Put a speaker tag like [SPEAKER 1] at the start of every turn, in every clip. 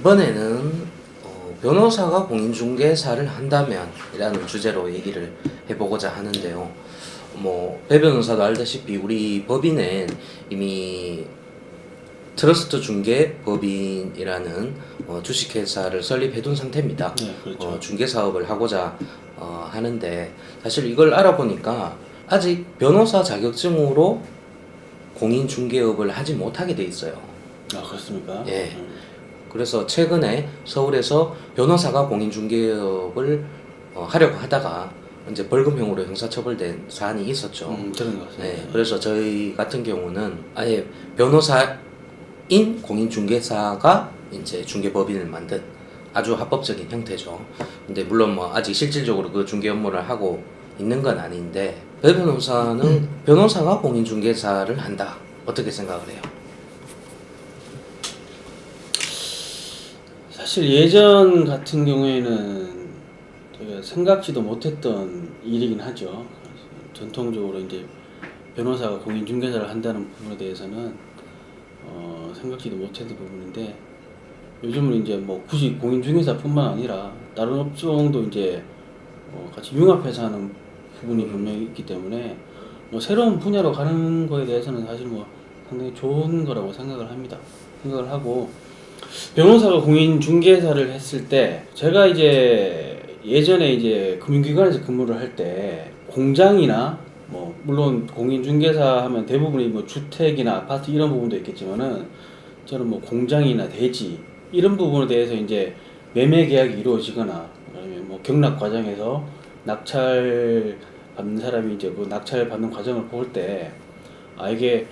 [SPEAKER 1] 이번에는 변호사가 공인중개사를 한다면 이라는 주제로 얘기를 해보고자 하는데요. 배 변호사도 알다시피 우리 법인은 이미 트러스트 중개 법인이라는 주식회사를 설립해둔 상태입니다.
[SPEAKER 2] 네, 그렇죠.
[SPEAKER 1] 중개 사업을 하고자 하는데, 사실 이걸 알아보니까 아직 변호사 자격증으로 공인중개업을 하지 못하게 돼 있어요.
[SPEAKER 2] 아, 그렇습니까?
[SPEAKER 1] 예. 그래서 최근에 서울에서 변호사가 공인중개업을 하려고 하다가 이제 벌금형으로 형사처벌된 사안이 있었죠.
[SPEAKER 2] 그런 것 같습니다.
[SPEAKER 1] 네, 그래서 저희 같은 경우는 아예 변호사인 공인중개사가 이제 중개법인을 만든 아주 합법적인 형태죠. 근데 물론 아직 실질적으로 그 중개 업무를 하고 있는 건 아닌데, 배 변호사는 변호사가 공인중개사를 한다. 어떻게 생각을 해요?
[SPEAKER 2] 사실 예전 같은 경우에는 제가 생각지도 못했던 일이긴 하죠. 전통적으로 이제 변호사가 공인중개사를 한다는 부분에 대해서는 생각지도 못했던 부분인데, 요즘은 이제 굳이 공인중개사뿐만 아니라 다른 업종도 이제 같이 융합해서 하는 부분이 분명히 있기 때문에 새로운 분야로 가는 거에 대해서는 사실 상당히 좋은 거라고 생각을 하고, 변호사가 공인중개사를 했을 때, 제가 이제 예전에 이제 금융기관에서 근무를 할 때 공장이나 물론 공인중개사 하면 대부분이 주택이나 아파트 이런 부분도 있겠지만은, 저는 공장이나 대지 이런 부분에 대해서 이제 매매 계약이 이루어지거나 아니면 경락 과정에서 낙찰 받는 사람이 이제 낙찰 받는 과정을 볼 때, 이게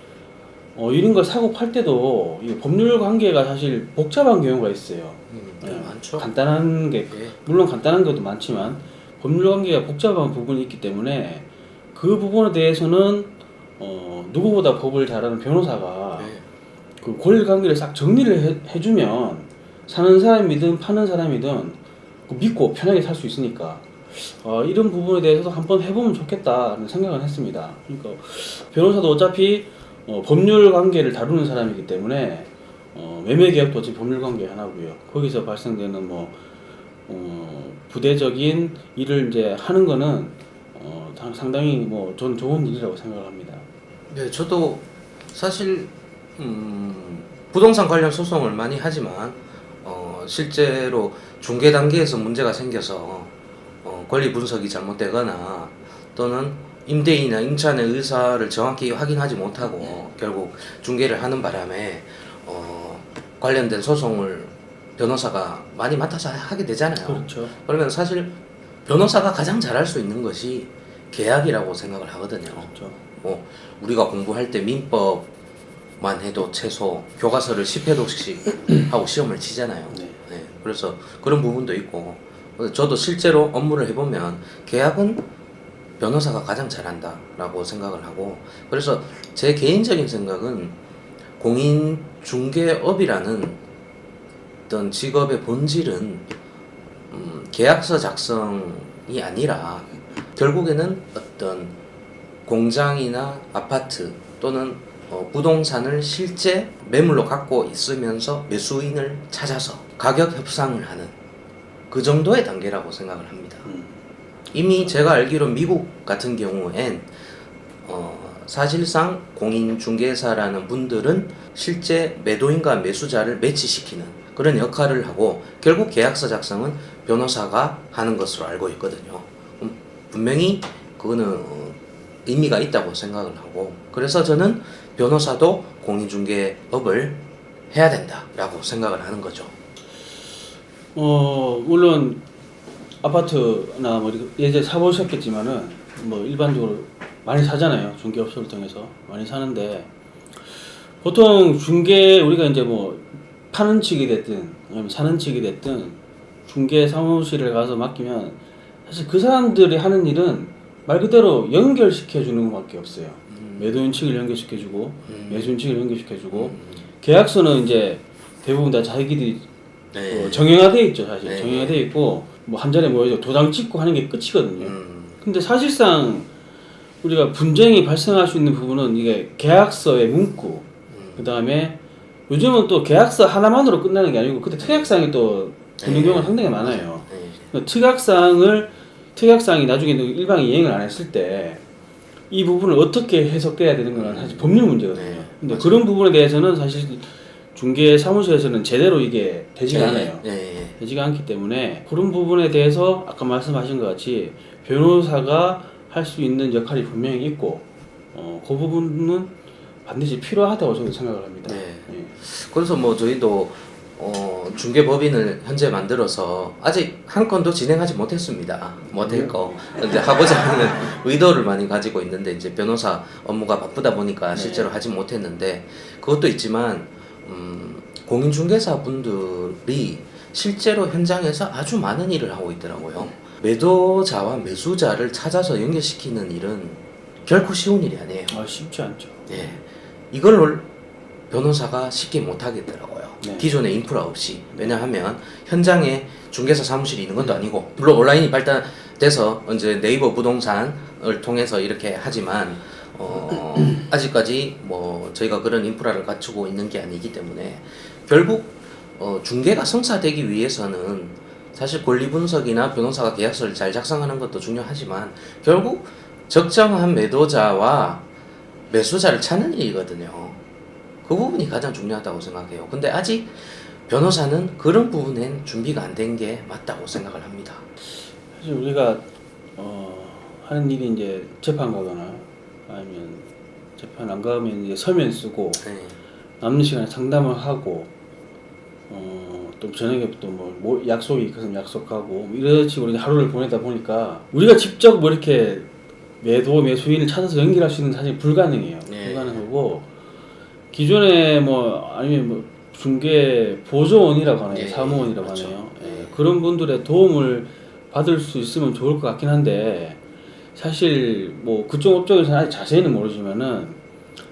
[SPEAKER 2] 이런 걸 사고 팔 때도 이 법률 관계가 사실 복잡한 경우가 있어요.
[SPEAKER 1] 많죠.
[SPEAKER 2] 간단한 게, 물론 간단한 것도 많지만 법률 관계가 복잡한 부분이 있기 때문에 그 부분에 대해서는 누구보다 법을 잘 아는 변호사가 그 권리 관계를 싹 정리를 해주면 사는 사람이든 파는 사람이든 믿고 편하게 살 수 있으니까 이런 부분에 대해서도 한번 해보면 좋겠다는 생각을 했습니다. 그러니까 변호사도 어차피 법률 관계를 다루는 사람이기 때문에 매매 계약도 어차피 법률 관계 하나고요. 거기서 발생되는 부대적인 일을 이제 하는 거는 상당히 전 좋은 일이라고 생각을 합니다.
[SPEAKER 1] 네, 저도 사실 부동산 관련 소송을 많이 하지만 실제로 중개 단계에서 문제가 생겨서 권리 분석이 잘못되거나 또는 임대인이나 임차인의 의사를 정확히 확인하지 못하고 결국 중개를 하는 바람에 관련된 소송을 변호사가 많이 맡아서 하게 되잖아요.
[SPEAKER 2] 그렇죠.
[SPEAKER 1] 그러면 사실 변호사가 가장 잘할 수 있는 것이 계약이라고 생각을 하거든요.
[SPEAKER 2] 그렇죠.
[SPEAKER 1] 우리가 공부할 때 민법만 해도 최소 교과서를 10회독씩 하고 시험을 치잖아요.
[SPEAKER 2] 네.
[SPEAKER 1] 그래서 그런 부분도 있고, 저도 실제로 업무를 해보면 계약은 변호사가 가장 잘한다라고 생각을 하고, 그래서 제 개인적인 생각은 공인중개업이라는 어떤 직업의 본질은 계약서 작성이 아니라 결국에는 어떤 공장이나 아파트 또는 부동산을 실제 매물로 갖고 있으면서 매수인을 찾아서 가격 협상을 하는 그 정도의 단계라고 생각을 합니다. 이미 제가 알기로 미국 같은 경우엔 사실상 공인중개사라는 분들은 실제 매도인과 매수자를 매치시키는 그런 역할을 하고, 결국 계약서 작성은 변호사가 하는 것으로 알고 있거든요. 분명히 그거는 의미가 있다고 생각을 하고, 그래서 저는 변호사도 공인중개업을 해야 된다라고 생각을 하는 거죠.
[SPEAKER 2] 물론 아파트나 예전에 사보셨겠지만은 일반적으로 많이 사잖아요. 중개업소를 통해서 많이 사는데, 보통 우리가 이제 파는 측이 됐든 아니면 사는 측이 됐든 중개 사무실에 가서 맡기면 사실 그 사람들이 하는 일은 말 그대로 연결시켜 주는 것밖에 없어요. 매도인 측을 연결시켜주고 매수인 측을 연결시켜주고, 계약서는 이제 대부분 다 자기들이 정형화되어 있죠. 사실 정형화되어 있고, 뭐 한 자리에 모여서 도장 찍고 하는 게 끝이거든요. 근데 사실상 우리가 분쟁이 발생할 수 있는 부분은 이게 계약서의 문구, 그 다음에 요즘은 또 계약서 하나만으로 끝나는 게 아니고 그때 특약사항이 또 붙는 경우가 상당히 많아요. 특약사항이 나중에 일방이 이행을 안 했을 때 이 부분을 어떻게 해석돼야 되는 건 사실 법률 문제거든요. 근데 그런 부분에 대해서는 사실 중개 사무소에서는 제대로 이게 되지가 않아요. 되지가 않기 때문에 그런 부분에 대해서 아까 말씀하신 것 같이 변호사가 할 수 있는 역할이 분명히 있고 그 부분은 반드시 필요하다고 저는 생각을 합니다.
[SPEAKER 1] 그래서 뭐 저희도 중개법인을 현재 만들어서 아직 한 건도 진행하지 못했습니다. 못했고 이제 하고자 하는 의도를 많이 가지고 있는데 이제 변호사 업무가 바쁘다 보니까 실제로 하지 못했는데 그것도 있지만 공인중개사 분들이 실제로 현장에서 아주 많은 일을 하고 있더라고요. 매도자와 매수자를 찾아서 연결시키는 일은 결코 쉬운 일이 아니에요.
[SPEAKER 2] 쉽지 않죠.
[SPEAKER 1] 이걸 변호사가 쉽게 못 하겠더라고요.
[SPEAKER 2] 네.
[SPEAKER 1] 기존의 인프라 없이. 왜냐하면 현장에 중개사 사무실이 있는 것도 아니고 물론 온라인이 발달돼서 이제 네이버 부동산을 통해서 이렇게 하지만 아직까지 뭐 저희가 그런 인프라를 갖추고 있는 게 아니기 때문에 결국 중개가 성사되기 위해서는 사실 권리 분석이나 변호사가 계약서를 잘 작성하는 것도 중요하지만 결국 적정한 매도자와 매수자를 찾는 일이거든요. 그 부분이 가장 중요하다고 생각해요. 근데 아직 변호사는 그런 부분엔 준비가 안 된 게 맞다고 생각을 합니다.
[SPEAKER 2] 사실 우리가 하는 일이 이제 재판 가거나 아니면 재판 안 가면 이제 서면 쓰고 남는 시간에 상담을 하고 또 저녁에 또 뭐 약속이 있으면 약속하고 뭐 이런 식으로 하루를 보내다 보니까 우리가 직접 뭐 이렇게 매수인을 찾아서 연결할 수 있는 사실 불가능해요. 불가능하고 기존에 뭐 아니면 뭐 중개 보조원이라고 하네요. 사무원이라고
[SPEAKER 1] 그렇죠.
[SPEAKER 2] 하네요. 그런 분들의 도움을 받을 수 있으면 좋을 것 같긴 한데 사실 뭐 그쪽 업종에서는 아직 자세히는 모르지만은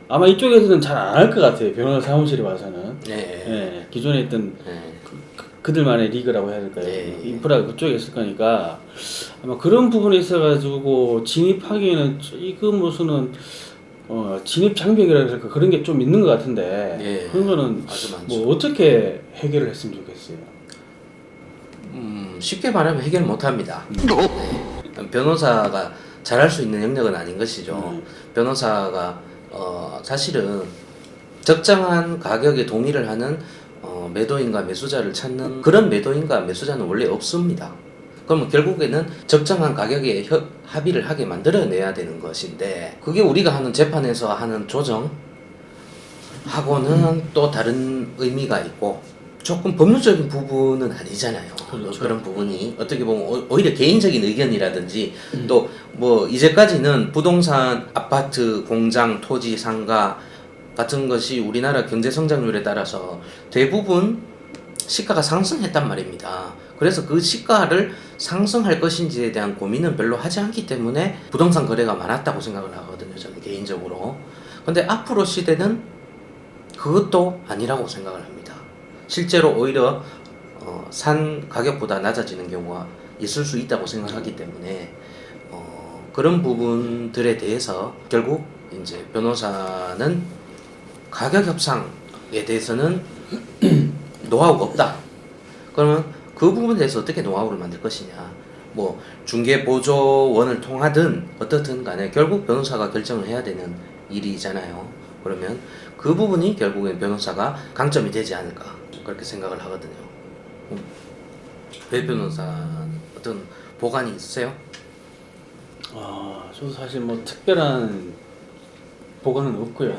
[SPEAKER 2] 아마 이쪽에서는 잘 안 할 것 같아요. 변호사 사무실에 와서는. 기존에 있던 그들만의 리그라고 해야 될까요? 인프라가 그쪽에 있을 거니까 아마 그런 부분에 있어가지고 진입하기에는 이거 무슨은 진입 장벽이라 할까 그런 게 좀 있는 것 같은데 그런 거는 뭐 어떻게 해결을 했으면 좋겠어요.
[SPEAKER 1] 쉽게 말하면 해결 못합니다. 변호사가 잘할 수 있는 영역은 아닌 것이죠. 변호사가 사실은 적정한 가격에 동의를 하는 매도인과 매수자를 찾는 그런 매도인과 매수자는 원래 없습니다. 그러면 결국에는 적정한 가격에 합의를 하게 만들어내야 되는 것인데 그게 우리가 하는 재판에서 하는 조정하고는 또 다른 의미가 있고 조금 법률적인 부분은 아니잖아요.
[SPEAKER 2] 그렇죠.
[SPEAKER 1] 그런 부분이 어떻게 보면 오히려 개인적인 의견이라든지 또 뭐 이제까지는 부동산, 아파트, 공장, 토지, 상가 같은 것이 우리나라 경제 성장률에 따라서 대부분 시가가 상승했단 말입니다. 그래서 그 시가를 상승할 것인지에 대한 고민은 별로 하지 않기 때문에 부동산 거래가 많았다고 생각을 하거든요. 저는 개인적으로. 근데 앞으로 시대는 그것도 아니라고 생각을 합니다. 실제로 오히려 산 가격보다 낮아지는 경우가 있을 수 있다고 생각하기 때문에 그런 부분들에 대해서 결국 이제 변호사는 가격 협상에 대해서는 노하우가 없다. 그러면 그 부분에 대해서 어떻게 노하우를 만들 것이냐. 뭐 중개 보조원을 통하든 어떻든 간에 결국 변호사가 결정을 해야 되는 일이잖아요. 그러면 그 부분이 결국엔 변호사가 강점이 되지 않을까 그렇게 생각을 하거든요. 배 변호사는 어떤 보관이 있으세요?
[SPEAKER 2] 저도 사실 뭐 특별한 보관은 없고요.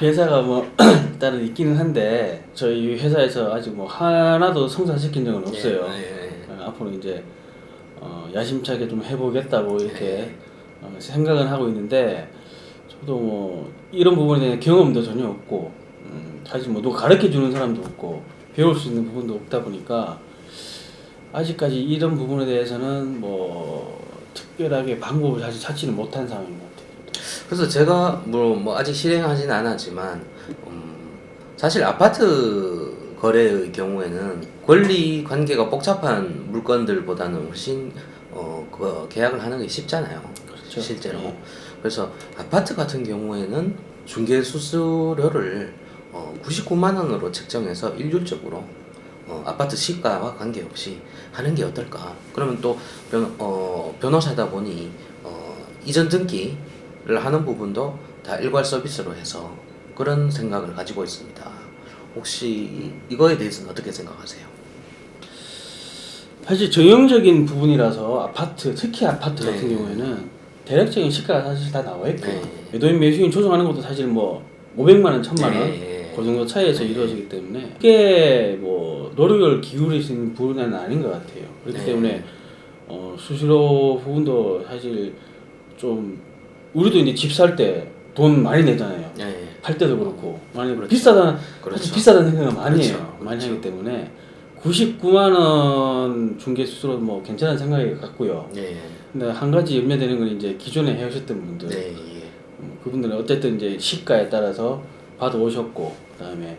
[SPEAKER 2] 회사가 뭐 일단은 있기는 한데 저희 회사에서 아직 뭐 하나도 성사시킨 적은 없어요. 앞으로 이제 야심차게 좀 해보겠다고 이렇게 생각은 하고 있는데 저도 뭐 이런 부분에 대한 경험도 전혀 없고 사실 뭐 누가 가르쳐 주는 사람도 없고 배울 수 있는 부분도 없다 보니까 아직까지 이런 부분에 대해서는 뭐 특별하게 방법을 사실 찾지는 못한 상황인 것 같아요.
[SPEAKER 1] 그래서 제가 뭐 아직 실행하지는 않았지만 사실 아파트 거래의 경우에는 권리 관계가 복잡한 물건들보다는 훨씬 그 계약을 하는 게 쉽잖아요.
[SPEAKER 2] 그렇죠.
[SPEAKER 1] 실제로.
[SPEAKER 2] 네.
[SPEAKER 1] 그래서 아파트 같은 경우에는 중개 수수료를 99만 원으로 책정해서 일률적으로 아파트 시가와 관계없이 하는 게 어떨까? 그러면 또 변호사다 보니 이전 등기를 하는 부분도 다 일괄 서비스로 해서 그런 생각을 가지고 있습니다. 혹시 이거에 대해서는 어떻게 생각하세요?
[SPEAKER 2] 사실 정형적인 부분이라서 아파트, 특히 아파트 같은
[SPEAKER 1] 네.
[SPEAKER 2] 경우에는 대략적인 시가가 사실 다 나와 있고요.
[SPEAKER 1] 네.
[SPEAKER 2] 매도인 매수인 조정하는 것도 사실 뭐 500만 원, 1000만 원
[SPEAKER 1] 네.
[SPEAKER 2] 그 정도 차이에서
[SPEAKER 1] 네.
[SPEAKER 2] 이루어지기 때문에 크게 뭐 노력을 기울일 수 있는 부분은 아닌 것 같아요. 그렇기
[SPEAKER 1] 네.
[SPEAKER 2] 때문에 수수료 부분도 사실 좀 우리도 이제 집 살 때 돈 많이 내잖아요.
[SPEAKER 1] 네.
[SPEAKER 2] 팔 때도 그렇고 많이
[SPEAKER 1] 그렇죠.
[SPEAKER 2] 비싸다는
[SPEAKER 1] 그렇죠.
[SPEAKER 2] 사실 비싸다는 생각을 많이
[SPEAKER 1] 그렇죠.
[SPEAKER 2] 해요. 많이
[SPEAKER 1] 그렇죠.
[SPEAKER 2] 하기 때문에 99만 원 중개 수수료 뭐 괜찮은 생각이 같고요.
[SPEAKER 1] 네.
[SPEAKER 2] 근데 한 가지 염려되는 건 이제 기존에 해오셨던 분들,
[SPEAKER 1] 네. 예.
[SPEAKER 2] 그분들은 어쨌든 이제 시가에 따라서 받아오셨고, 그다음에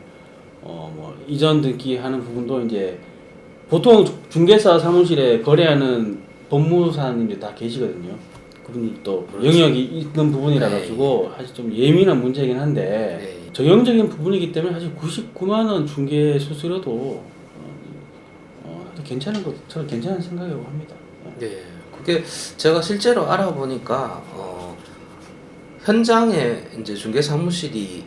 [SPEAKER 2] 뭐 이전 등기 하는 부분도 이제 보통 중개사 사무실에 거래하는 법무사님들이 다 계시거든요. 그분이 또
[SPEAKER 1] 그렇죠.
[SPEAKER 2] 영역이 있는 부분이라
[SPEAKER 1] 네.
[SPEAKER 2] 가지고 사실 좀 예민한 문제이긴 한데
[SPEAKER 1] 네.
[SPEAKER 2] 정형적인 부분이기 때문에 사실 99만 원 중개 수수료도 괜찮은 거 저는 괜찮은 생각이라고 합니다.
[SPEAKER 1] 네. 그게 제가 실제로 알아보니까 현장에 이제 중개 사무실이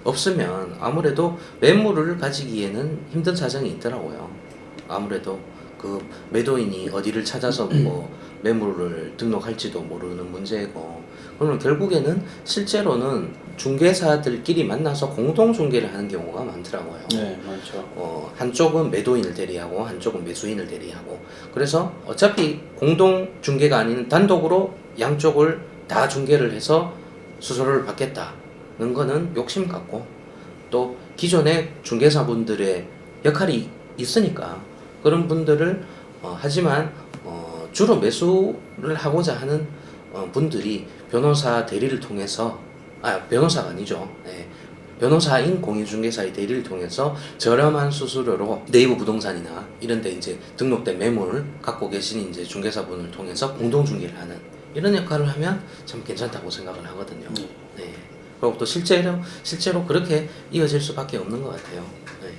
[SPEAKER 1] 없으면 아무래도 매물을 가지기에는 힘든 사정이 있더라고요. 아무래도 그 매도인이 어디를 찾아서 뭐 매물을 등록할지도 모르는 문제고, 그러면 결국에는 실제로는 중개사들끼리 만나서 공동 중개를 하는 경우가 많더라고요.
[SPEAKER 2] 네, 많죠.
[SPEAKER 1] 한쪽은 매도인을 대리하고 한쪽은 매수인을 대리하고, 그래서 어차피 공동 중개가 아닌 단독으로 양쪽을 다 중개를 해서 수수료를 받겠다는 거는 욕심 같고, 또 기존의 중개사분들의 역할이 있으니까 그런 분들을 하지만 주로 매수를 하고자 하는 분들이 변호사 대리를 통해서, 변호사가 아니죠. 네. 변호사인 공인중개사의 대리를 통해서 저렴한 수수료로 네이버 부동산이나 이런 데 이제 등록된 매물을 갖고 계신 이제 중개사분을 통해서 공동 중개를 하는 이런 역할을 하면 참 괜찮다고 생각을 하거든요. 네. 그리고 또 실제로 그렇게 이어질 수밖에 없는 것 같아요. 네.